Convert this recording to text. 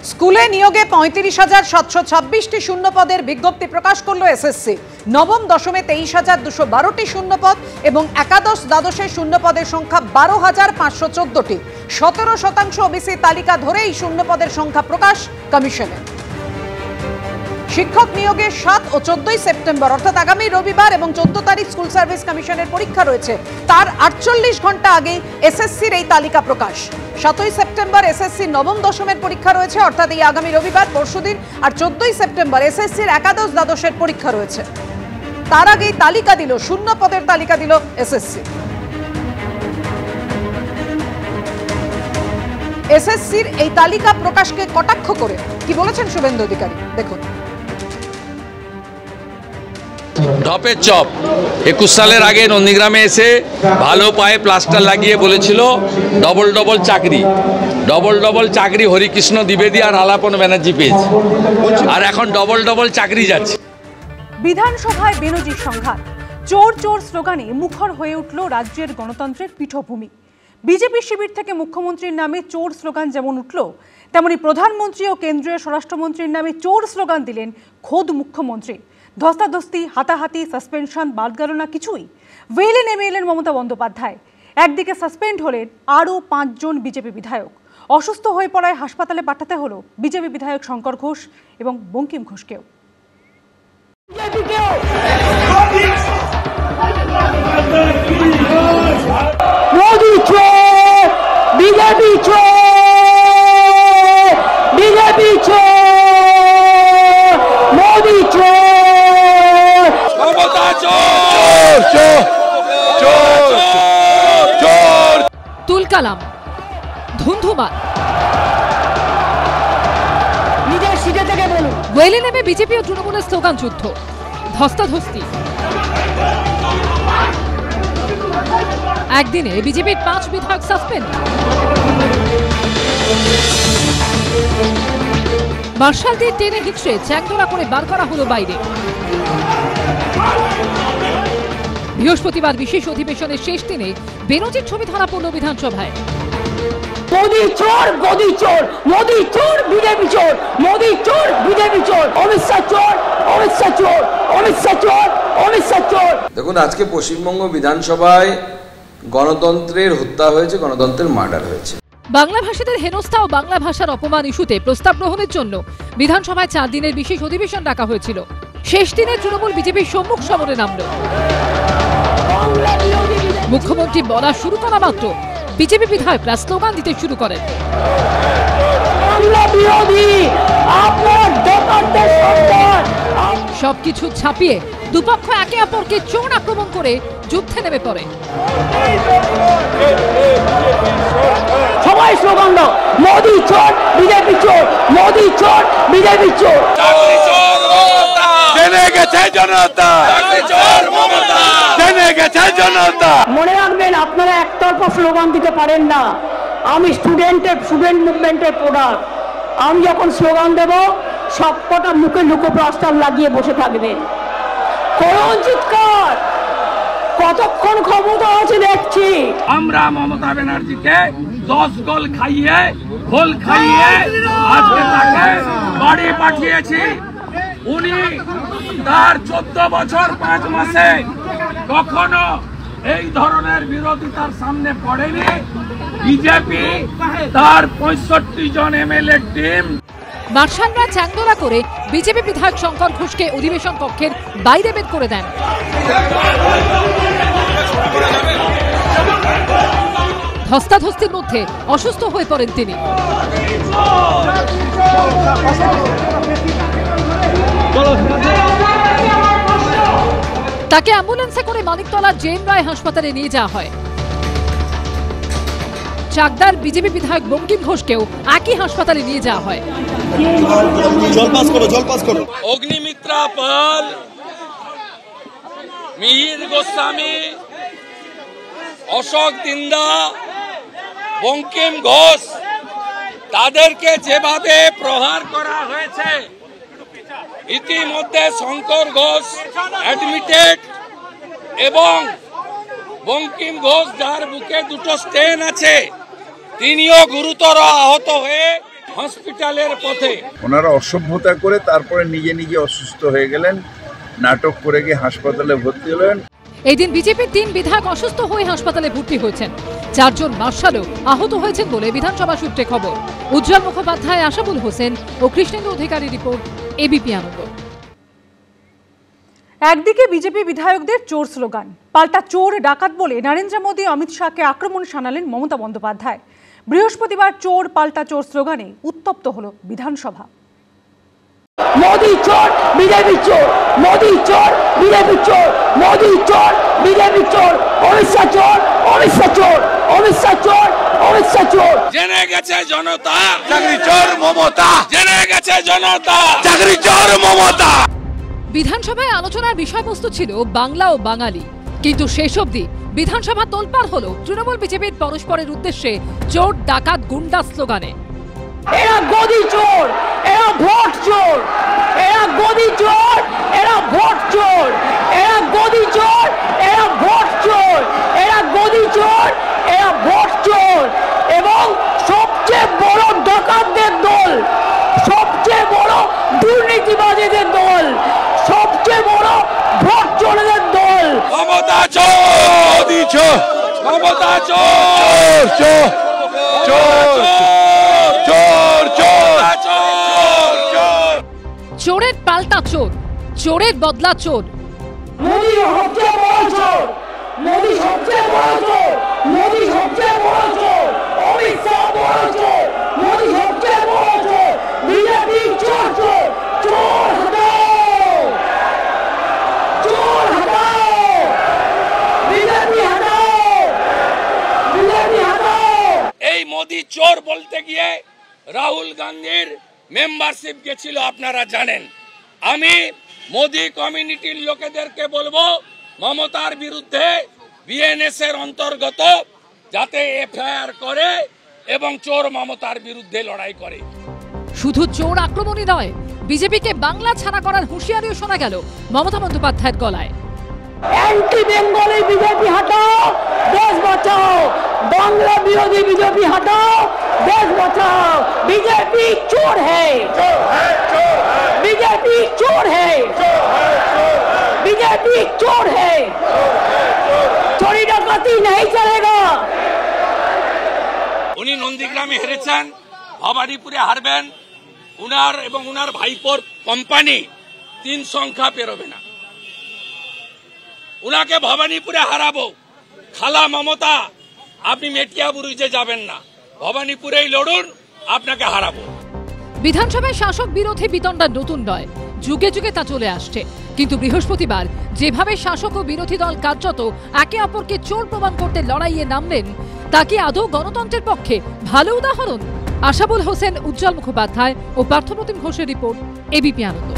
স্কুলে নিয়োগে ৩৫,৭২৬টি শূন্য পদের বিজ্ঞপ্তি প্রকাশ করল এসএসসি। নবম দশমে ২৩,২১২টি শূন্য পদ এবং একাদশ দ্বাদশে শূন্য পদের সংখ্যা ১২,৫১৪টি। ১৭% ওবিসি তালিকা ধরে এই শূন্য পদের সংখ্যা প্রকাশ কমিশনের। শিক্ষক নিয়োগে ৭ ও ১৪ সেপ্টেম্বর অর্থাৎ আগামী রবিবার এবং ১৪ তারিখ স্কুল সার্ভিস কমিশনের পরীক্ষা রয়েছে। তার ৪৮ ঘন্টা আগে এসএসসির এই তালিকা প্রকাশ। ৭ই সেপ্টেম্বর এসএসসি নবম দশমের পরীক্ষা রয়েছে অর্থাৎ এই আগামী রবিবার পরশুদিন, আর ১৪ সেপ্টেম্বর এসএসসির একাদশ দ্বাদশের পরীক্ষা রয়েছে। তার আগেই তালিকা দিল, শূন্য পদের তালিকা দিল এসএসসি। এসএসসির এই তালিকা প্রকাশকে কটাক্ষ করে কি বলেছেন শুভেন্দু অধিকারী, দেখুন। ঢপের চপ ২১ সালের আগে নন্দীগ্রামে এসে ভালো পায়ে প্লাস্টার লাগিয়ে বলেছিল ডবল ডবল চাকরি হরিকৃষ্ণ দ্বিবেদী আর আলাপন ব্যানার্জি পেয়েছে, আর এখন ডবল ডবল চাকরি যাচ্ছে। বিধানসভায় বেনজির সংঘাত, চোর চোর স্লোগানে মুখর হয়ে উঠল রাজ্যের গণতন্ত্রের পীঠভূমি। বিজেপি শিবির থেকে মুখ্যমন্ত্রীর নামে চোর স্লোগান যেমন উঠল, তেমনি প্রধানমন্ত্রী ও কেন্দ্রীয় স্বরাষ্ট্রমন্ত্রীর নামে চোর স্লোগান দিলেন খোদ মুখ্যমন্ত্রী। ধস্তাধস্তি, হাতাহাতি, সাসপেনশন বাদ গেল না কিছুই। ওয়েলে নেমে এলেন মমতা বন্দ্যোপাধ্যায়। একদিকে সাসপেন্ড হলেন আরও ৫ জন বিজেপি বিধায়ক। অসুস্থ হয়ে পড়ায় হাসপাতালে পাঠাতে হলো বিজেপি বিধায়ক শঙ্কর ঘোষ এবং বঙ্কিম ঘোষকেও। তুলকালাম, ধুন্ধুমার, নিজের সিটে থেকে বলুন। ওয়েলে নেমে বিজেপি ও তৃণমূলের স্লোগান যুদ্ধ, ধস্তাধস্তি। একদিনে বিজেপির ৫ বিধায়ক সাসপেন্ড। মার্শাল দিয়ে টেনে হিচড়ে চ্যাংদোলা করে বার করা হলো বাইরে। বৃহস্পতিবার বিশেষ অধিবেশনের শেষ দিনে বেনজির ছবি ধরা পড়ল বিধানসভায়। মোদি চোর, মোদি চোর, মোদি চোর, বিজেপি চোর, মোদি চোর, বিজেপি চোর, অমিত শাহ চোর, অমিত শাহ চোর, অমিত শাহ চোর, অমিত শাহ চোর। দেখুন, আজকে পশ্চিমবঙ্গ বিধানসভায় গণতন্ত্রের হত্যা হয়েছে, গণতন্ত্রের মার্ডার হয়েছে। বাংলা ভাষীদের হেনস্থা ও বাংলা ভাষার অপমান ইস্যুতে প্রস্তাব গ্রহণের জন্য বিধানসভায় ৪ দিনের বিশেষ অধিবেশন ডাকা হয়েছিল। শেষ দিনে তৃণমূল বিজেপির সম্মুখ সমরে নামল। মুখ্যমন্ত্রী বলা শুরু করা মাত্র বিজেপি বিধায়করা স্লোগান দিতে শুরু করেন। সবকিছু ছাপিয়ে দুপক্ষ একে অপরকে চোর আক্রমণ করে যুদ্ধে নেমে পড়ে। সবাই স্লোগান দাও, মোদি চোর, বিজেপি চোর, মোদি চোর, বিজেপি চোর। মনে রাখবেন, আপনারা একতরফা স্লোগান দিতে পারেন না। আমি স্টুডেন্ট মুভমেন্টের প্রোডাক্ট। আমি যখন স্লোগান দেব সবকটা মুখে লুকোপ্লাস্টার লাগিয়ে বসে থাকবেন। করুন চিৎকার, কতক্ষণ ক্ষমতা আছে দেখছি। আমরা মমতা ব্যানার্জিকে 10 গোল খাইয়ে ঘোল খাইয়ে আজকে তাকে বাড়ি পাঠিয়েছি। উনি তার 14 বছর 5 মাসে কখনো এই ধরনের বিরোধিতার সামনে পড়েনি। বিজেপি তার 65 জন এমএলএ টিম। মার্শালরা চ্যাংদোলা করে বিজেপি বিধায়ক শঙ্কর ঘোষকে অধিবেশন কক্ষের বাইরে বের করে দেন। ধস্তাধস্তির মধ্যে অসুস্থ হয়ে পড়েন তিনি। তাকে অ্যাম্বুলেন্সে করে মানিকতলা জেএম রায় হাসপাতালে নিয়ে যাওয়া হয়। চাকদার বিজেপি বিধায়ক বঙ্কিম ঘোষকেও একই হাসপাতালে নিয়ে যাওয়া হয়। অগ্নিমিত্রা পাল, মিহির গোস্বামী, অশোক দিন্দা, বঙ্কিম ঘোষ, তাদেরকে যেভাবে প্রহার করা হয়েছে, ইতিমধ্যে শঙ্কর ঘোষ অ্যাডমিটেড এবং বঙ্কিম ঘোষ যার বুকে 2টো স্টেন আছে, তিনিও গুরুতর আহত হয়ে হসপিটালের পথে। ওনারা অসভ্যতা করে তারপরে নিজে নিজে অসুস্থ হয়ে গেলেন, নাটক করে গিয়ে হাসপাতালে ভর্তি হলেন। এই দিন বিজেপির 3 বিধায়ক অসুস্থ হয়ে হাসপাতালে ভর্তি হয়েছেন। 4 জন মার্শালও আহত হয়েছেন বলে বিধানসভা সূত্রে খবর। উজ্জ্বল মুখোপাধ্যায়, আশাবুল হোসেন ও কৃষ্ণেন্দু অধিকারী রিপোর্ট, এবিপি আনন্দ। একদিকে বিজেপি বিধায়কদের চোর স্লোগান, পাল্টা চোর ডাকাত বলে নরেন্দ্র মোদী অমিত শাহকে আক্রমণ শানালেন মমতা বন্দ্যোপাধ্যায়। বৃহস্পতিবার চোর পাল্টা চোর স্লোগানে উত্তপ্ত হল বিধানসভা। মোদি চোর, বিজেপি চোর, মোদি চোর, বিজেপি চোর, মোদি চোর, বিজেপি চোর, অমিত শাহ চোর, অমিত শাহ চোর, অমিত শাহ চোর, অমিত শাহ চোর। জেনে গেছে জনতা চাকরি চোর মমতা, জেনে গেছে জনতা চাকরি চোর মমতা। বিধানসভায় আলোচনার বিষয়বস্তু ছিল বাংলা ও বাঙালি, কিন্তু শেষ অবধি বিধানসভা তোলপাড় হলো তৃণমূল বিজেপির পরস্পরের উদ্দেশ্যে চোর ডাকাত গুন্ডা স্লোগানে। এরা গদি চোর, এরা ভোট চোর, এরা গদি চোর, এরা ভোট চোর, এরা গদি চোর, এরা ভোট চোর, এরা গদি চোর, এরা ভোট চোর এবং সবচেয়ে বড় ডাকাতদের দল, সবচেয়ে বড় দুর্নীতিবাজীদের দল, সবচেয়ে বড় ভোট চোরদের দল। মমতা চোর, চোর, মমতা চোর, চোর, চোর, চোর, চোর, চোর। চোরের পাল্টা চোর, চোরের বদলা চোর। মোদি সবচেয়ে বড় চোর, মোদি সবচেয়ে বড় চোর, মোদি সবচেয়ে বড় চোর, অমিত শাহ বড় চোর, মোদি সবচেয়ে বড় চোর, বিজেপি চোর চোর, চোর হটাও, চোর হটাও, বিজেপি হটাও, বিজেপি হটাও। এই মোদি চোর বলতে গিয়ে রাহুল গান্ধীর মেম্বারশিপ গেছিল, আপনারা জানেন। আমি মোদি কমিউনিটির লোকেদেরকে বলবো মমতার বিরুদ্ধে বিএনএস এর অন্তর্গত যাতে এফআইআর করে এবং চোর মমতার বিরুদ্ধে লড়াই করে। শুধু চোর আক্রমণই নয়, বিজেপিকে বাংলা ছাড়া করার হুঁশিয়ারিও শোনা গেল মমতা বন্দ্যোপাধ্যায়ের গলায়। অ্যান্টি বেঙ্গলি বিজেপি হটাও, দেশ বাঁচাও, বাংলা বিরোধী বিজেপি হটাও, দেশ বাঁচাও। बीजेपी चोर है, बीजेपी चोर है, बीजेपी चोर है, चोरी डकैती नहीं चलेगा। উনি নন্দীগ্রামে হেরেছেন, ভবানীপুরে হারবেন। উনার এবং উনার ভাইপোর কোম্পানি 3 সংখ্যা পেরোবে না। উনাকে ভবানীপুরে হারাবো। খালা মমতা, আপনি মেটিয়াবুরুজে যাবেন না, ভবানীপুরেই লড়ুন, আপনাকে হারাবো। বিধানসভায় শাসক বিরোধী বিতণ্ডা নতুন নয়, যুগে যুগে তা চলে আসছে। কিন্তু বৃহস্পতিবার যেভাবে শাসক ও বিরোধী দল কার্যত একে অপরকে চোর প্রমাণ করতে লড়াইয়ে নামলেন, তা কি আদৌ গণতন্ত্রের পক্ষে ভালো উদাহরণ? আশাবুল হোসেন, উজ্জ্বল মুখোপাধ্যায় ও পার্থপ্রতিম ঘোষের রিপোর্ট, এবিপি আনন্দ।